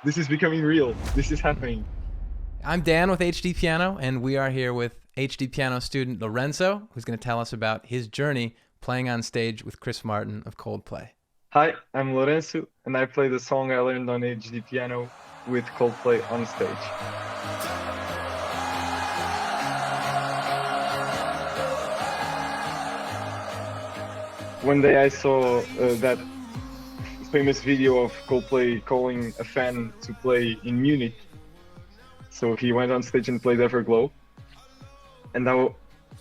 This is becoming real. This is happening. I'm Dan with HDpiano, and we are here with HDpiano student Lorenzo, who's going to tell us about his journey playing on stage with Chris Martin of Coldplay. Hi, I'm Lorenzo, and I play the song I learned on HDpiano with Coldplay on stage. One day I saw that famous video of Coldplay calling a fan to play in Munich. So he went on stage and played Everglow. And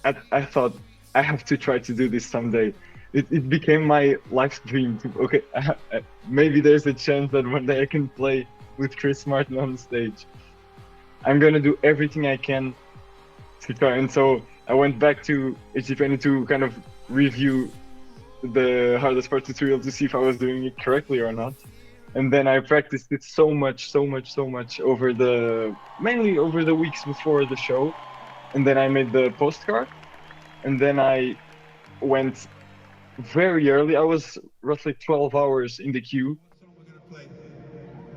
I thought, I have to try to do this someday. It became my life's dream. Okay, maybe there's a chance that one day I can play with Chris Martin on stage. I'm gonna do everything I can to try. And so I went back to HDpiano to kind of review the hardest part tutorial to see if I was doing it correctly or not. And then I practiced it so much mainly over the weeks before the show. And then I made the postcard. And then I went very early. I was roughly 12 hours in the queue.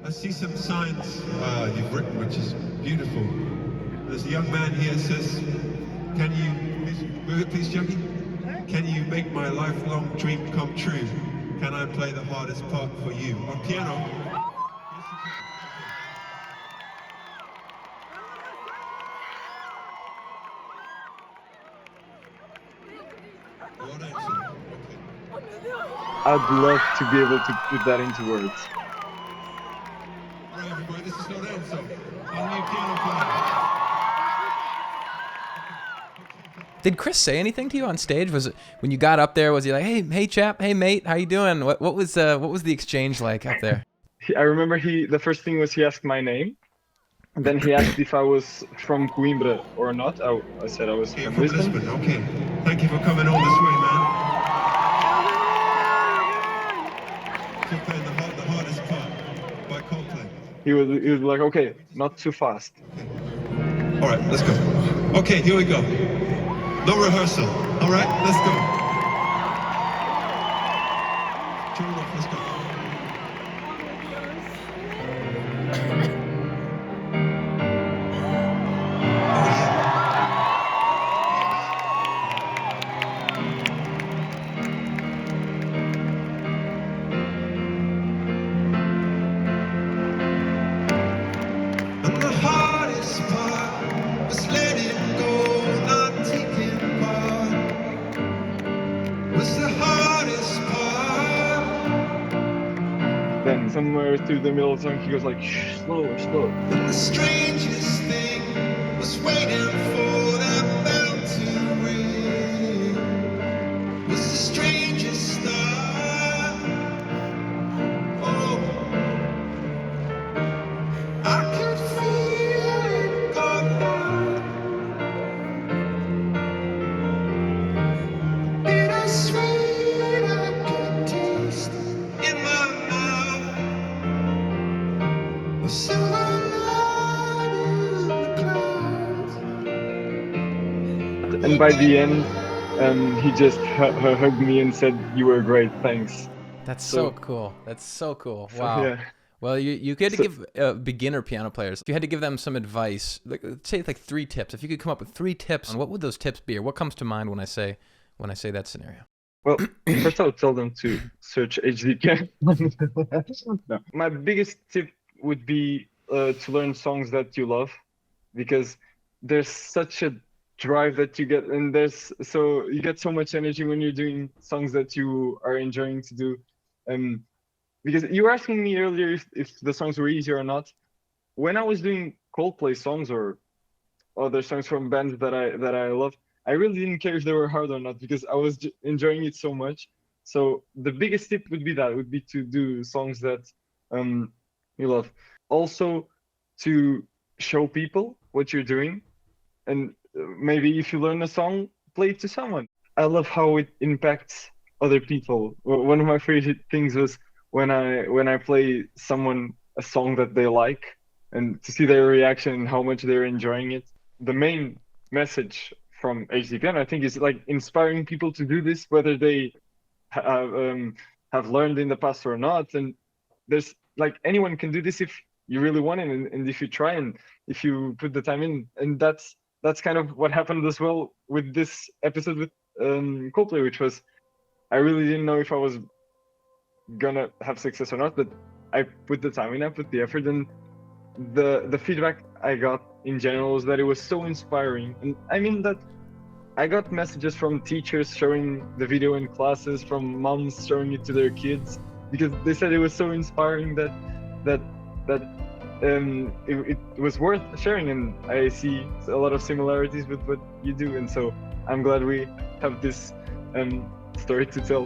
I see some signs you've written, which is beautiful. There's a young man here says, can you, move it please, Jackie? Can you make my lifelong dream come true? Can I play the hardest part for you? On piano. What answer? Okay. I'd love to be able to put that into words. All right, everybody, this is Lorenzo, our new piano player. Did Chris say anything to you on stage? Was it when you got up there? Was he like, "Hey, chap, hey, mate, how you doing?" What was the exchange like up there? I remember the first thing was he asked my name, and then he asked if I was from Coimbra or not. I said I was from Lisbon. Okay, thank you for coming all this way, man. You're playing the hardest part by Coldplay. He was like, okay, not too fast. Okay. All right, let's go. Okay, here we go. No rehearsal. All right, let's go. Turn it off, let's go. And the hardest part was letting go, not taking part. Was the hardest part. Then somewhere through the middle of the song, he goes like, shh, slower, slower. And the strangest thing was waiting for that bell to ring. Was the strangest start. Oh, I could feel it go down. Bittersweet, I could taste in my mouth. A silver light in the clouds. And by the end, he just hugged me and said, "You were great, thanks." That's so cool. That's so cool. So, Wow. yeah. Well, you had to give beginner piano players. If you had to give them some advice, say like 3 tips. If you could come up with 3 tips, what would those tips be, or what comes to mind when I say that scenario? Well, first I would tell them to search HDpiano. No. My biggest tip would be to learn songs that you love, because there's such a drive that you get, and you get so much energy when you're doing songs that you are enjoying to do. Because you were asking me earlier if the songs were easy or not. When I was doing Coldplay songs or other songs from bands that I love, I really didn't care if they were hard or not, because I was enjoying it so much. So the biggest tip would be to do songs that you love. Also, to show people what you're doing, and maybe if you learn a song, play it to someone. I love how it impacts other people. One of my favorite things was when I play someone a song that they like, and to see their reaction and how much they're enjoying it. The main message from HDpiano, I think, is like inspiring people to do this, whether they have learned in the past or not. And there's like anyone can do this if you really want it, and if you try and if you put the time in. And that's kind of what happened as well with this episode with Coldplay, which was, I really didn't know if I was gonna have success or not, but I put the time in, I put the effort, and the feedback I got in general was that it was so inspiring. And I mean that I got messages from teachers showing the video in classes, from moms showing it to their kids, because they said it was so inspiring that it was worth sharing. And I see a lot of similarities with what you do, and so I'm glad we have this story to tell.